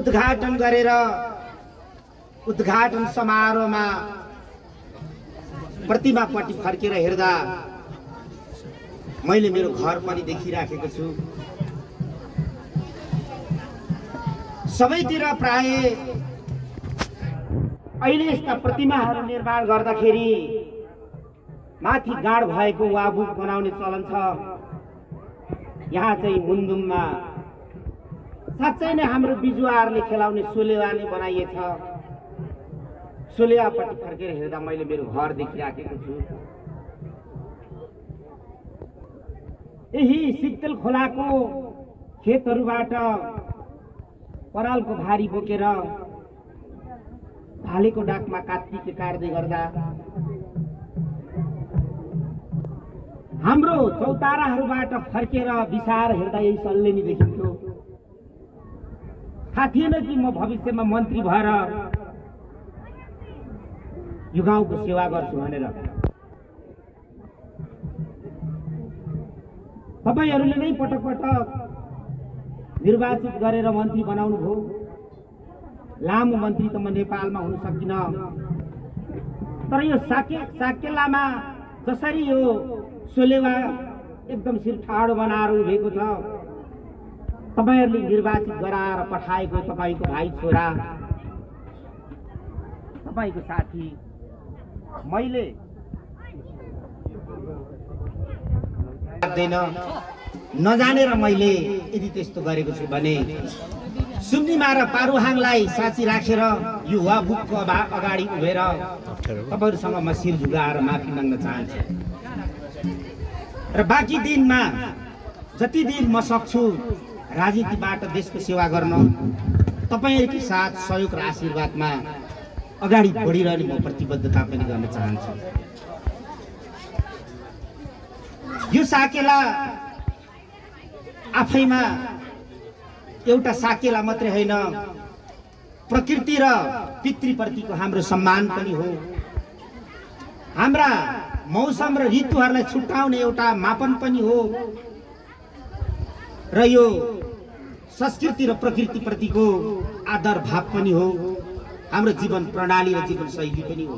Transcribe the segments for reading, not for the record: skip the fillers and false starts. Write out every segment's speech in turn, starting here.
उद्घाटन गरेर उद्घाटन समारोहमा प्रतिमापट्टि फर्केर हेर्दा मैले मेरो घर पनि देखिराखेको छु। सबैतिर प्राय अहिले यस्ता प्रतिमाहरू निर्माण गर्दाखेरि माथि गाड भएको वाबुक बनाउने चलन छ। यहाँ चाहिँ मुन्दुममा साँच्चै नै हाम्रो बिजुवाहरूले खेलाउने सोलेवा नै बनाइएछ। सोलेवापट्टि फर्केर हेर्दा मैले मेरो घर देखिराखेको छु। यही सिक्तल खोलाको खेतहरूबाट परालको भारी बोकेर भालेको डाकमा कात्तिके काट्दै गर्दा हाम्रो चौताराहरूबाट फर्केर विसार हेर्दा यही सल्लेनी देखिन्थ्यो। थाहा थिएन कि म भविष्यमा मन्त्री भएर यो गाउँको सेवा गर्छु भनेर। तपाईहरूले नै पटक पटक निर्वाचित गरेर मन्त्री बनाउनु भयो। लामो मन्त्री त म नेपालमा हुन सकिन, तर यो साकेलामा जसरी यो सोलेवा एकदम शिर ठाडो बनाएर उभिएको छ, तपाईहरूले निर्वाचित गराएर पठाएको तपाईको भाइ छोरा, तपाईको साथी मैले नजानेर मैले यदि त्यस्तो गरेको छु भने सुम्निमा र पारुहाङलाई साँची राखेर यो वाबुकको अगाडि उभेर तपाईहरुसँग म शिर झुकाएर माफी माग्न चाहन्छु। र बाँकी दिनमा जति दिन म सक्छु राजनीतिबाट देशको सेवा गर्न तपाईहरुको साथ सहयोग र आशीर्वादमा अगाडि बढिरहने म प्रतिबद्धता पनि गर्न चाहन्छु। यो साकेला आफैमा एउटा साकेला मात्रै होइन, प्रकृति र पितृप्रतिको हाम्रो सम्मान पनि हो। हाम्रा मौसम र ऋतुहरूलाई छुट्याउने एउटा मापन पनि हो र यो संस्कृति र प्रकृति प्रतिको आदर भाव पनि हो। हाम्रो जीवन प्रणाली र जीवन शैली पनि हो।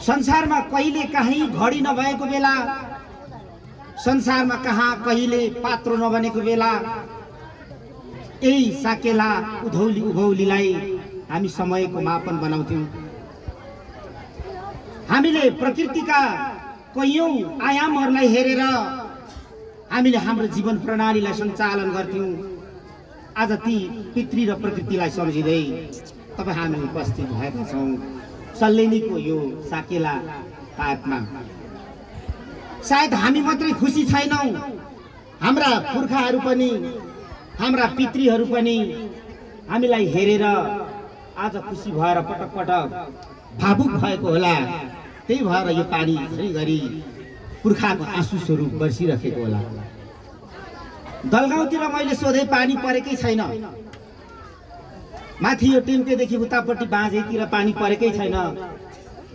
संसारमा कहिले कहीँ घडी नभएको बेला, संसारमा कहाँ कहिले पात्रो नबनेको बेला यही साकेला उधौली उभौलीलाई हामी समयको मापन बनाउँथ्यौं। हामीले प्रकृतिका कयौं आयामहरूलाई हेरेर हामीले हाम्रो जीवन प्रणालीलाई सञ्चालन गर्थ्यौं। आज ती पितृ र प्रकृतिलाई सम्झिँदै तपाईँ हामी उपस्थित भएका छौं सल्लेनीको यो साकेला पातमा। सायद हामी मात्रै खुसी छैनौं, हाम्रा पुर्खाहरू पनि, हाम्रा पितृहरू पनि हामीलाई हेरेर आज खुसी भएर पटक पटक भावुक भएको होला। त्यही भएर यो पानी घरिघरि पुर्खाको आँसु स्वरूप बर्सिरहेको होला। दलगाउँतिर मैले सोधे पानी परेकै छैन, माथि यो टिम्केदेखि उतापट्टि बाँझेतिर पानी परेकै छैन,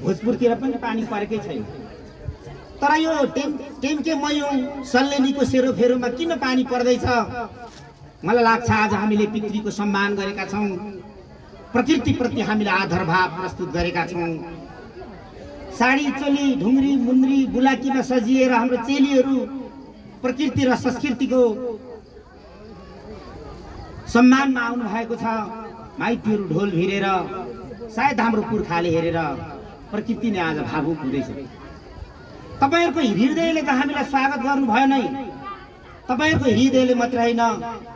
भोजपुरतिर पनि पानी परेकै छैन। तर यो टिम्के मयूं सल्लेनीको सेरोफेरोमा किन पानी पर्दैछ? मलाई लाग्छ आज हामीले पितृको सम्मान गरेका छौं, प्रकृति प्रति हामीले आदर भाव प्रस्तुत गरेका छौं। साडी चोली ढुङ्ग्री मुन्द्री बुलाकीमा सजिएर हाम्रो चेलीहरू प्रकृति र संस्कृतिको सम्मानमा आउनु भएको छ। माइतीहरू ढोल भिरेर सायद हाम्रो पुर्खाले हेरेर प्रकृति नै आज भावुक हुँदैछ। तपाईहरुको हृदयले त हामीलाई स्वागत गर्नु भयो नै। तपाईहरुको हृदयले मात्र हैन,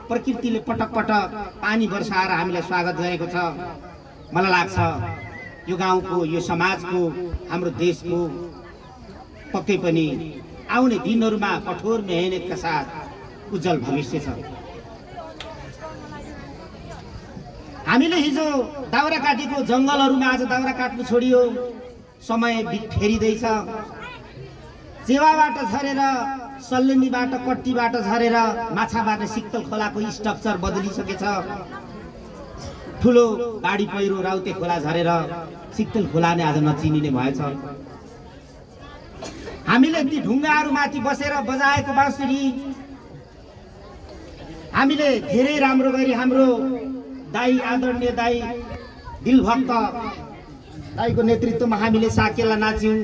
प्रकृतिले पटक पटक पानी वर्षाएर हामीलाई स्वागत गरेको छ। मलाई लाग्छ यो गाउँको, यो समाजको, हाम्रो देशको पक्कै पनि आउने दिनहरुमा कठोर मेहनतका साथ उज्जवल भविष्य छ। हामीले हिजो दाउरा काटेको जंगलहरुमा आज दाउरा काट्नु छोडियो। समय फेरिदैछ। जेवाबाट झरेर, सल्लेनीबाट, कट्टीबाट झरेर माछाबाट सिक्तल खोलाको स्ट्रक्चर बदलिसकेछ। ठुलो बाढी पहिरो राउते खोला झरेर सिक्तल खोला नै आज नचिनिने भएछ। हामीले ती ढुङ्गाहरुमाथि बसेर बजाएको बाँसुरी हामीले धेरै राम्रो गरी हाम्रो दाई, आदरणीय दाई दिलभक्त दाईको नेतृत्वमा हामीले साकेला नाच्यौं।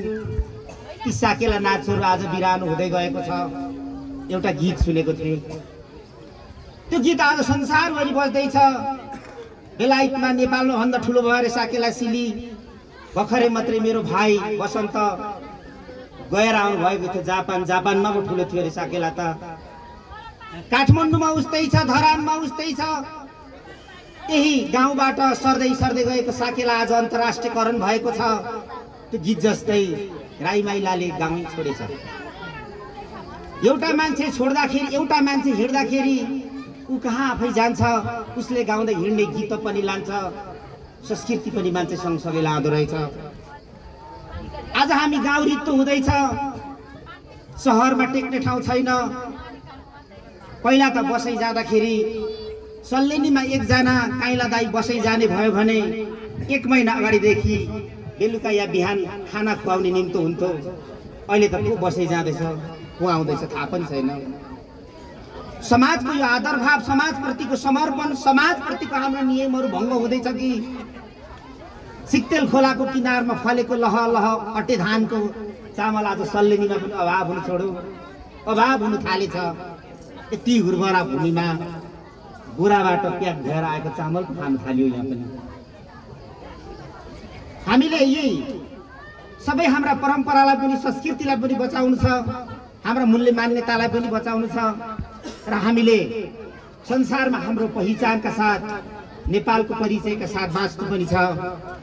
ती साकेला नाचहरू आज बिरानो हुँदै गएको छ। एउटा गीत सुनेको थिएँ, त्यो गीत आज संसारभरि बज्दैछ। बेलायतमा नेपालमा भन्दा ठुलो भएर साकेला सिली भर्खरै मात्रै मेरो भाइ बसन्त गएर आउनु भएको थियो जापानमा पो ठुलो थियो अरे साकेला त। काठमाडौँमा उस्तै छ, धरानमा उस्तै छ। त्यही गाउँबाट सर्दै सर्दै गएको साकेला आज अन्तर्राष्ट्रियकरण भएको छ। त्यो गीत जस्तै राई माइलाले गाउँ छोडेछ। एउटा मान्छे छोड्दाखेरि, एउटा मान्छे हिँड्दाखेरि ऊ कहाँ आफै जान्छ, उसले गाउँदै हिँड्ने गीत पनि लान्छ, संस्कृति पनि मान्छे सँगसँगै लाँदो रहेछ। आज हामी गाउँ रित्तो हुँदैछ। सहरमा टेक्ने ठाउँ छैन। पहिला त बसै जाँदाखेरि सल्लेनीमा एकजना काइला दाई बसै जाने भयो भने 1 महिना अगाडिदेखि बेलुका या बिहान खाना खुवाउने निम्तो हुन्थ्यो। अहिले त को बसै जाँदैछ, को आउँदैछ थाहा पनि छैन। समाजको यो आदर भाव, समाजप्रतिको समर्पण, समाजप्रतिको हाम्रो नियमहरू भङ्ग हुँदैछ कि? सिक्तेल खोलाको किनारमा फलेको लह लह अटे धानको चामल आज सल्लेनीमा पनि अभाव हुन छोड्यो, अभाव हुन थालेछ। यति उर्वरा भूमिमा बुराबाट प्याक भएर आएको चामल खान थाल्यो। यहाँ पनि हामीले यही सबै हाम्रा परम्परालाई पनि, संस्कृतिलाई पनि बचाउनु छ, हाम्रा मूल्य मान्यतालाई पनि बचाउनु छ। र हामीले संसारमा हाम्रो पहिचानका साथ, नेपालको परिचयका साथ बाँच्नु पनि छ।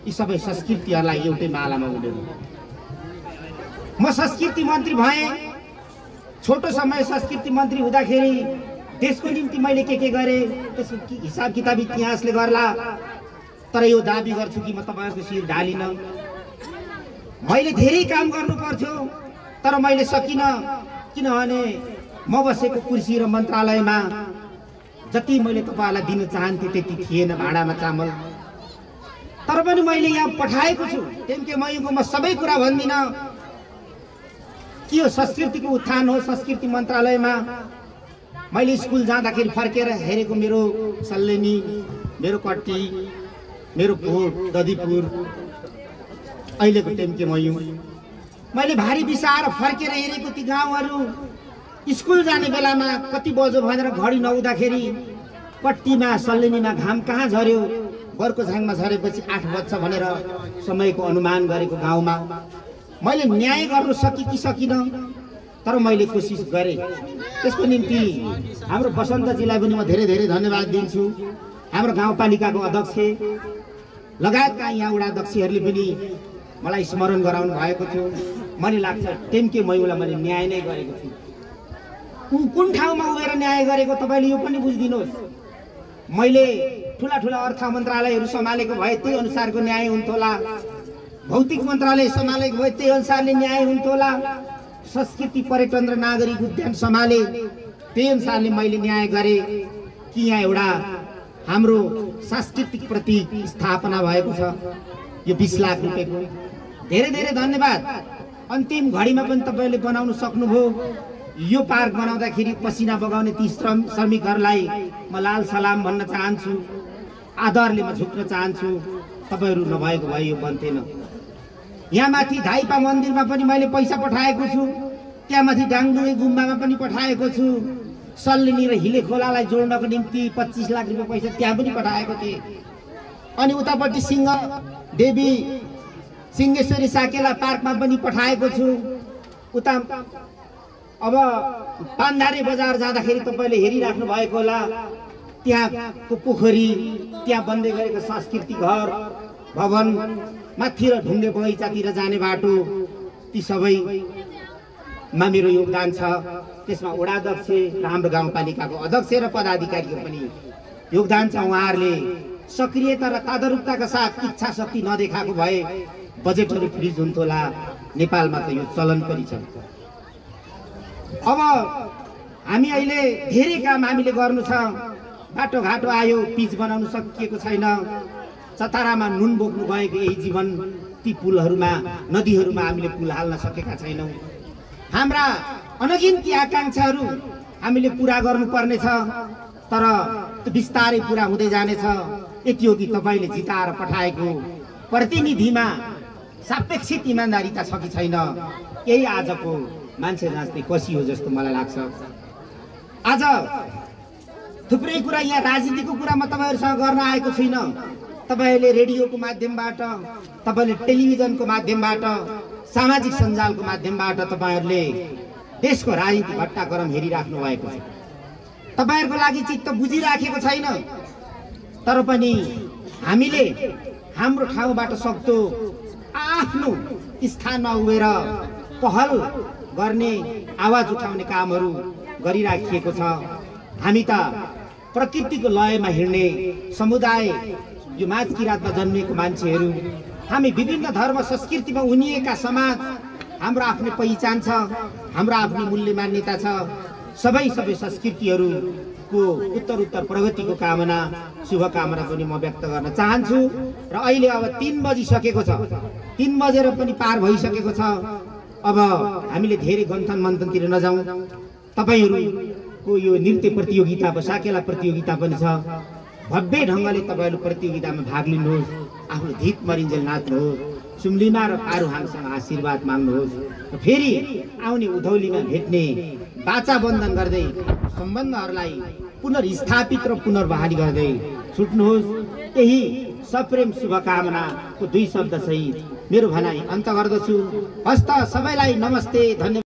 यी सबै संस्कृतिहरूलाई एउटै मालामा उडेर म संस्कृति मन्त्री भएँ। छोटो समय संस्कृति मन्त्री हुँदाखेरि देशको निम्ति मैले के गरेँ त्यसको हिसाब किताब इतिहासले गर्ला। तर यो दाबी गर्छु कि म तपाईहरुको शिर ढालिन। मैले धेरै काम गर्नु पर्थ्यो तर मैले सकिन, किनभने म बसेको कुर्सी र मन्त्रालयमा जति मैले तपाईहरुलाई दिन चाहन्थे त्यति थिएन भाडामा चामल। तर पनि मैले यहाँ पठाएको छु। टेम्के मयुको म सबै कुरा भन्दिन कि यो संस्कृतिको उत्थान हो। संस्कृति मन्त्रालयमा मैले स्कुल जाँदाखेरि फर्केर हेरेको मेरो सल्लेनी, मेरो कट्टी, मेरो कोट, ददिपुर, अहिलेको टेम्के मयु, मैले भारी बिसाएर फर्केर हेरेको ती गाउँहरू। स्कुल जाने बेलामा कति बज्यो भनेर घडी नहुँदाखेरि कट्टीमा, सल्लेनीमा घाम कहाँ झर्यो, बर्को झाङमा झरेपछि 8 बज्छ भनेर समयको अनुमान गरेको गाउँमा मैले न्याय गर्न सके कि सकिन, तर मैले कोसिस गरेँ। त्यसको निम्ति हाम्रो बसन्तजीलाई पनि म धेरै धेरै धन्यवाद दिन्छु। हाम्रो गाउँपालिकाको अध्यक्ष लगायतका यहाँ वडा अध्यक्षहरूले पनि मलाई स्मरण गराउनु भएको थियो। मलाई लाग्छ टेम्के मयुलाई मैले न्याय नै गरेको छु। कुन ठाउँमा उभिएर न्याय गरेको तपाईले यो पनि बुझिदिनुहोस्। मैले ठुला ठुला अर्थ मन्त्रालयहरू सम्हालेको भए त्यही अनुसारको न्याय हुन्थ्यो होला। भौतिक मन्त्रालय सम्हालेको भए त्यही अनुसारले न्याय हुन्थ्यो होला। संस्कृति, पर्यटन र नागरिक उद्यान सम्हाले त्यही अनुसारले मैले न्याय गरेँ कि यहाँ एउटा हाम्रो सांस्कृतिक प्रतीक स्थापना भएको छ। यो 20 लाख रुपैयाँको धेरै धेरै धन्यवाद। अन्तिम घडीमा पनि तपाईले बनाउन सक्नुभयो। यो पार्क बनाउँदाखेरि पसिना बगाउने 30 श्रमिकहरूलाई म लाल सलाम भन्न चाहन्छु, आदरले म झुक्न चाहन्छु। तपाईहरु नभएको भए यो बन्थेन। यहाँ माथि धाइपा मन्दिरमा पनि मैले पैसा पठाएको छु। त्यहाँ माथि डाङडुङे गुम्बामा पनि पठाएको छु। सल्लेनी र हिले खोलालाई जोड्नको निम्ति 25 लाख रुपैयाँ पैसा त्यहाँ पनि पठाएको थिएँ। अनि उतापट्टि सिंह देवी सिंहेश्वरी साकेला पार्कमा पनि पठाएको छु। उता अब पान्धारे बजार जाँदाखेरि तपाईले हेरिराख्नु भएको होला, त्यहाँको पोखरी, त्यहाँ बन्दै गरेको सांस्कृतिक घर भवन, माथि र ढुङ्गे बगैँचातिर जाने बाटो, ती सबैमा मेरो योगदान छ। त्यसमा वडा अध्यक्ष र हाम्रो गाउँपालिकाको अध्यक्ष र पदाधिकारीको पनि योगदान छ। उहाँहरूले सक्रियता र तादरुकताका साथ इच्छा शक्ति नदेखाएको भए बजेटहरू फ्रिज हुन्थ्योला। नेपालमा त यो चलन पनि छ। अब हामी अहिले धेरै काम हामीले गर्नु छ। बाटोघाटो आयो, पिच बनाउन सकिएको छैन। चतारामा नुन बोक्नु गएको यही जीवन, ती पुलहरूमा, नदीहरूमा हामीले पुल हाल्न सकेका छैनौँ। हाम्रा अनगिन्ती आकाङ्क्षाहरू हामीले पुरा गर्नुपर्ने छ, तर त्यो बिस्तारै पुरा हुँदै जानेछ। यति हो कि तपाईँले जिताएर पठाएको प्रतिनिधिमा सापेक्षित इमान्दारिता छ कि छैन, यही आजको मान्छे नाच्ने कसी हो जस्तो मलाई लाग्छ। आज थुप्रै कुरा यहाँ राजनीतिको कुरा म तपाईँहरूसँग गर्न आएको छुइनँ। तपाईँहरूले रेडियोको माध्यमबाट, तपाईँले टेलिभिजनको माध्यमबाट, सामाजिक सञ्जालको माध्यमबाट तपाईँहरूले देशको राजनीतिक घटनाक्रम हेरिराख्नु भएको छ। तपाईँहरूको लागि चित्त बुझिराखेको छैन, तर पनि हामीले हाम्रो ठाउँबाट सक्दो आफ्नो स्थानमा उभिएर पहल गर्ने, आवाज उठाउने कामहरू गरिराखिएको छ। हामी त प्रकृतिको लयमा हिँड्ने समुदाय, यो माझ किराँतमा जन्मिएको मान्छेहरू, हामी विभिन्न धर्म संस्कृतिमा उनिएका समाज, हाम्रो आफ्नै पहिचान छ, हाम्रो आफ्नै मूल्य मान्यता छ। सबै संस्कृतिहरूको उत्तर प्रगतिको कामना, शुभकामना पनि म व्यक्त गर्न चाहन्छु। र अहिले अब 3 बजिसकेको छ, 3 बजेर पनि पार भइसकेको छ। अब हामीले धेरै गन्थन मन्थनतिर नजाउँ। तपाईहरूको यो नृत्य प्रतियोगिता, साकेला प्रतियोगिता पनि छ। भव्य ढङ्गले तपाईँहरू प्रतियोगितामा भाग लिनुहोस्, आफ्नो धित मरिन्जेल नाच्नुहोस्, सुम्लिमा र पारुहाङसँग आशीर्वाद माग्नुहोस्। र फेरि आउने उधौलीमा भेट्ने बाचा बन्धन गर्दै सम्बन्धहरूलाई पुनर्स्थापित र पुनर्बहाली गर्दै छुट्नुहोस्। यही सप्रेम शुभकामनाको 2 शब्द सहित मेरो भनाइ अन्त गर्दछु। हस्त सबैलाई नमस्ते, धन्यवाद।